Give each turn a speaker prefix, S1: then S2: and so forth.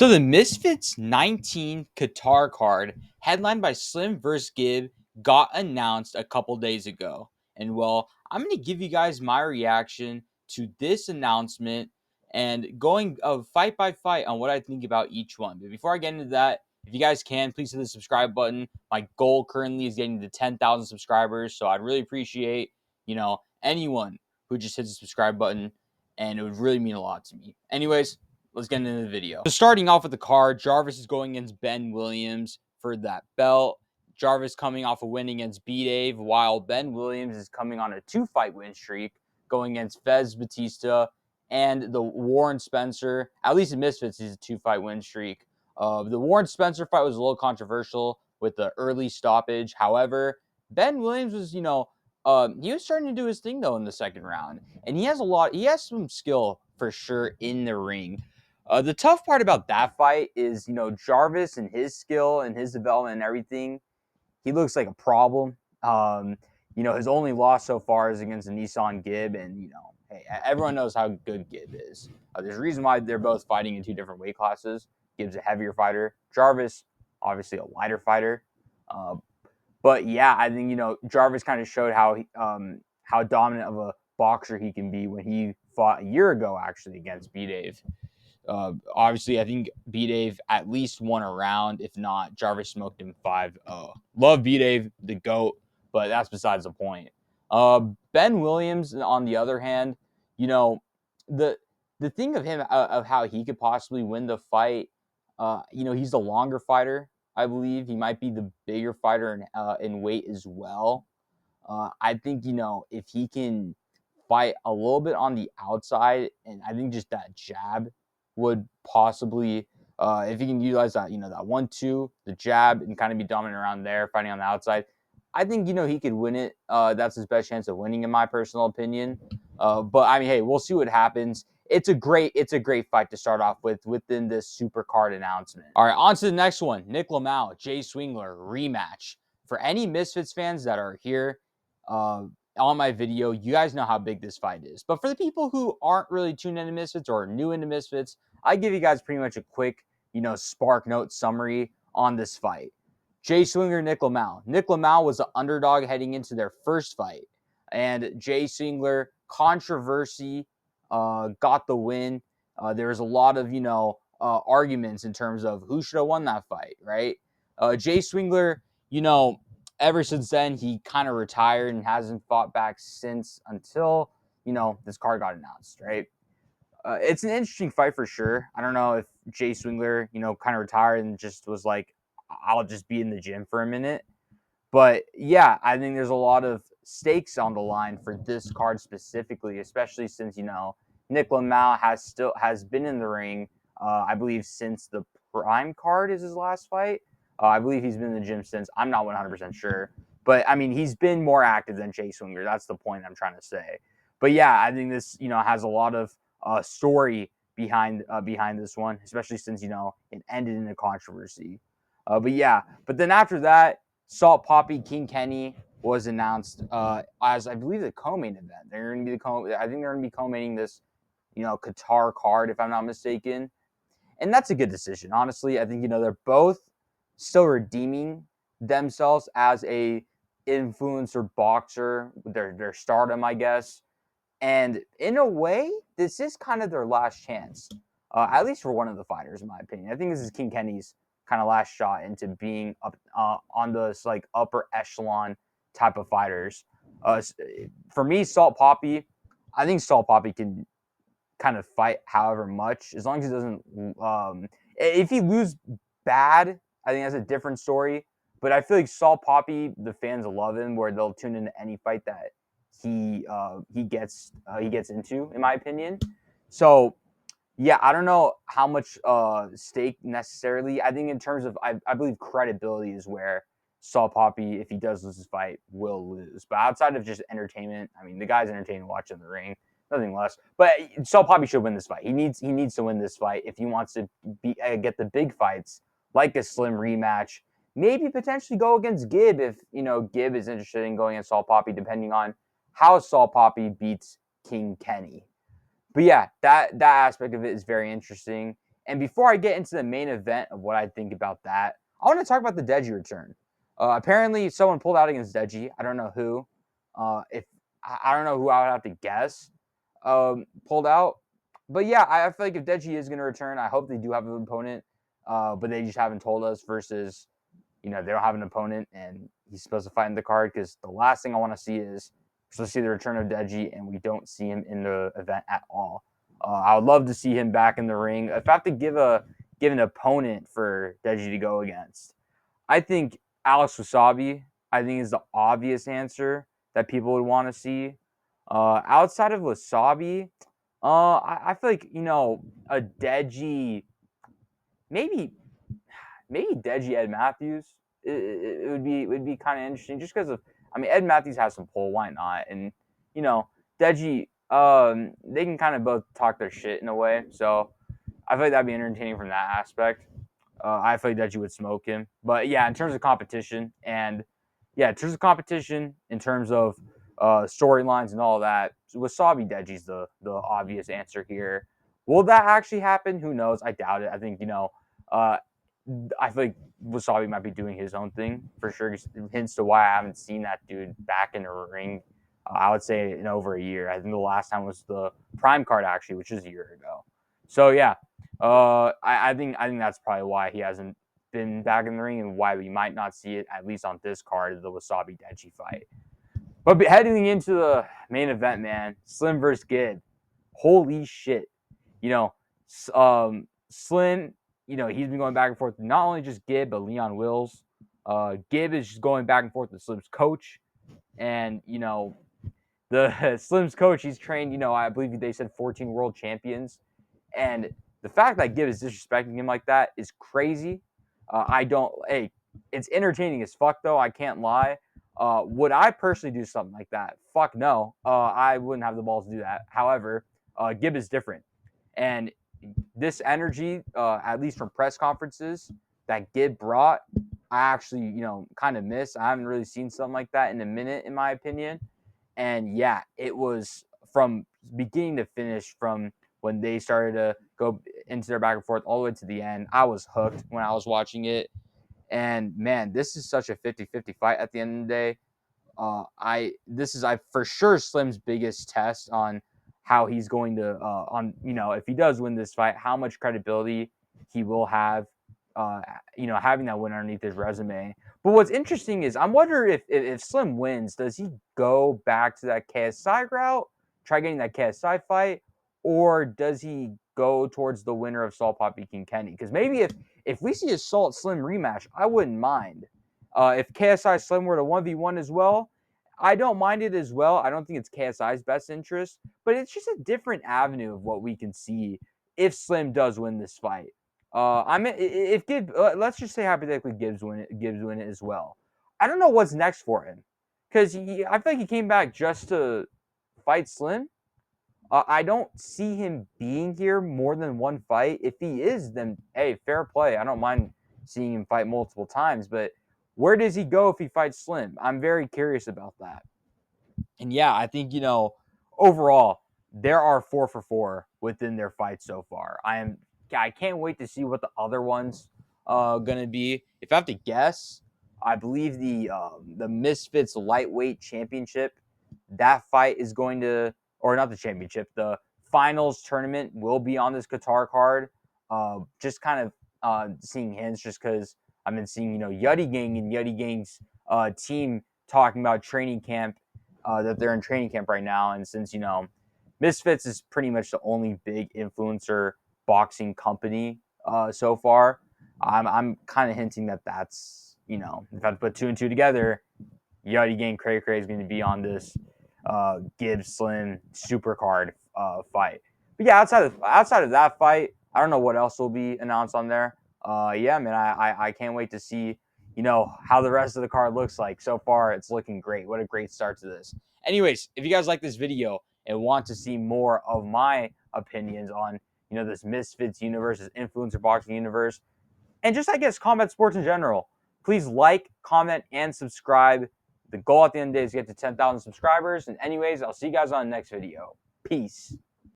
S1: So the Misfits 19 Qatar card, headlined by Slim vs. Gibb, got announced a couple days ago. And well, I'm going to give you guys my reaction to this announcement and going fight by fight on what I think about each one. But before I get into that, if you guys can, please hit the subscribe button. My goal currently is getting to 10,000 subscribers, so I'd really appreciate, anyone who just hits the subscribe button, and it would really mean a lot to me. Anyways, let's get into the video. So starting off with the card, Jarvis is going against Ben Williams for that belt. Jarvis coming off a win against B-Dave, while Ben Williams is coming on a 2-fight win streak, going against Fez Batista and the Warren Spencer. At least in Misfits, he's a 2-fight win streak. The Warren Spencer fight was a little controversial with the early stoppage. However, Ben Williams was, he was starting to do his thing though in the second round, and he has some skill for sure in the ring. The tough part about that fight is, Jarvis and his skill and his development and everything, he looks like a problem. His only loss so far is against a Nissan Gibb, and, hey, everyone knows how good Gibb is. There's a reason why they're both fighting in two different weight classes. Gibb's a heavier fighter. Jarvis, obviously a lighter fighter. But yeah, I think, Jarvis kind of showed how dominant of a boxer he can be when he fought a year ago, actually, against B-Dave. Obviously, I think B-Dave at least won a round. If not, Jarvis smoked him 5-0. Love B-Dave, the GOAT, but that's besides the point. Ben Williams, on the other hand, the thing of him, of how he could possibly win the fight, he's the longer fighter, I believe. He might be the bigger fighter in weight as well. I think, if he can fight a little bit on the outside, and I think just that jab would possibly, if he can utilize that, that 1-2, the jab, and kind of be dominant around there, fighting on the outside, I think, he could win it. That's his best chance of winning, in my personal opinion. But I mean, hey, we'll see what happens. It's a great fight to start off with within this super card announcement. All right, on to the next one. Nick Lamau, Jay Swingler rematch. For any Misfits fans that are here on my video, you guys know how big this fight is. But for the people who aren't really tuned into Misfits or new into Misfits, I give you guys pretty much a quick, spark note summary on this fight. Jay Swingler, Nick Lamau. Nick Lamau was the underdog heading into their first fight. And Jay Swingler, controversy, got the win. There was a lot of, arguments in terms of who should have won that fight, right? Jay Swingler, ever since then, he kind of retired and hasn't fought back since until, this card got announced, right? It's an interesting fight for sure. I don't know if Jay Swingler, kind of retired and just was like, I'll just be in the gym for a minute. But yeah, I think there's a lot of stakes on the line for this card specifically, especially since, Nick Lamau has been in the ring, I believe, since the Prime card is his last fight. I believe he's been in the gym since. I'm not 100% sure. But, I mean, he's been more active than Jay Swingler. That's the point I'm trying to say. But, yeah, I think this, has a lot of story behind this one, especially since, it ended in a controversy. But then after that, Salt Poppy, King Kenny was announced as, I believe, the co-main event. They're going to be I think they're going to be co-maining this, Qatar card, if I'm not mistaken. And that's a good decision, honestly. I think, they're both still redeeming themselves as a influencer boxer, their stardom, I guess. And in a way, this is kind of their last chance, at least for one of the fighters, in my opinion. I think this is King Kenny's kind of last shot into being up on those like upper echelon type of fighters. For me, Salt Poppy, I think Salt Poppy can kind of fight however much, as long as he doesn't. If he loses bad, I think that's a different story. But I feel like Salt Poppy, the fans love him, where they'll tune into any fight that he gets into, in my opinion. So yeah, I don't know how much stake necessarily. I think in terms of, I believe credibility is where Salt Poppy, if he does lose his fight, will lose. But outside of just entertainment, I mean, the guy's entertaining watching the ring, nothing less. But Salt Poppy should win this fight. He needs to win this fight if he wants to get the big fights, like a Slim rematch. Maybe potentially go against Gibb if, Gibb is interested in going against Salt Poppy, depending on how Salt Poppy beats King Kenny. But yeah, that aspect of it is very interesting. And before I get into the main event of what I think about that, I want to talk about the Deji return. Apparently, someone pulled out against Deji. I don't know who. If I don't know who I would have to guess pulled out. But yeah, I feel like if Deji is going to return, I hope they do have an opponent. But they just haven't told us versus, they don't have an opponent and he's supposed to fight in the card, because the last thing I want to see is to see the return of Deji and we don't see him in the event at all. I would love to see him back in the ring. If I have to give an opponent for Deji to go against, I think Alex Wasabi, I think, is the obvious answer that people would want to see. Outside of Wasabi, I feel like, a Deji, maybe Deji Ed Matthews. It would be kind of interesting, just because of, Ed Matthews has some pull. Why not? And Deji, they can kind of both talk their shit in a way. So I feel like that'd be entertaining from that aspect. I feel like Deji would smoke him. But yeah, in terms of competition, in terms of storylines and all that, Wasabi Deji's the obvious answer here. Will that actually happen? Who knows? I doubt it. I think, I feel like Wasabi might be doing his own thing for sure. Hints to why I haven't seen that dude back in the ring. I would say in over a year. I think the last time was the Prime card, actually, which is a year ago. So yeah, I think that's probably why he hasn't been back in the ring, and why we might not see it, at least on this card, the Wasabi Deji fight. But heading into the main event, man, Slim versus Gib. Holy shit. You know, Slim, he's been going back and forth with not only just Gib, but Leon Wills. Gib is just going back and forth with Slim's coach. And, the Slim's coach, he's trained, I believe they said 14 world champions. And the fact that Gib is disrespecting him like that is crazy. It's entertaining as fuck, though. I can't lie. Would I personally do something like that? Fuck no. I wouldn't have the balls to do that. However, Gib is different. And this energy, at least from press conferences that Gib brought, I actually, kind of miss. I haven't really seen something like that in a minute, in my opinion. And yeah, it was from beginning to finish, from when they started to go into their back and forth all the way to the end. I was hooked when I was watching it. And man, this is such a 50-50 fight at the end of the day. This is for sure Slim's biggest test on how he's going to if he does win this fight, how much credibility he will have, having that win underneath his resume. But what's interesting is I'm wondering if Slim wins, does he go back to that KSI route, try getting that KSI fight, or does he go towards the winner of Salt Pop King Kenny? Because maybe if we see a Salt Slim rematch, I wouldn't mind. If KSI Slim were to 1v1 as well, I don't mind it as well. I don't think it's KSI's best interest, but it's just a different avenue of what we can see if Slim does win this fight. If Gibbs, let's just say hypothetically Gibbs win it as well. I don't know what's next for him, because I feel like he came back just to fight Slim. I don't see him being here more than one fight. If he is, then hey, fair play. I don't mind seeing him fight multiple times, but where does he go if he fights Slim? I'm very curious about that. And yeah, I think, overall, there are 4 for 4 within their fights so far. I can't wait to see what the other ones gonna be. If I have to guess, I believe the Misfits lightweight championship, that fight is going to, or not the championship, the finals tournament will be on this Qatar card. Just kind of seeing hints, just because I've been seeing, Yuddy Gang and Yuddy Gang's team talking about training camp, that they're in training camp right now. And since, Misfits is pretty much the only big influencer boxing company so far, I'm kind of hinting that that's, if I have to put 2 and 2 together, Yuddy Gang Cray Cray is going to be on this Gibbs Slim super card fight. But yeah, outside of that fight, I don't know what else will be announced on there. Yeah, man, I can't wait to see, how the rest of the card looks like. So far, it's looking great. What a great start to this. Anyways, if you guys like this video and want to see more of my opinions on, this Misfits universe, this influencer boxing universe, and just, I guess, combat sports in general, please like, comment, and subscribe. The goal at the end of the day is to get to 10,000 subscribers. And anyways, I'll see you guys on the next video. Peace.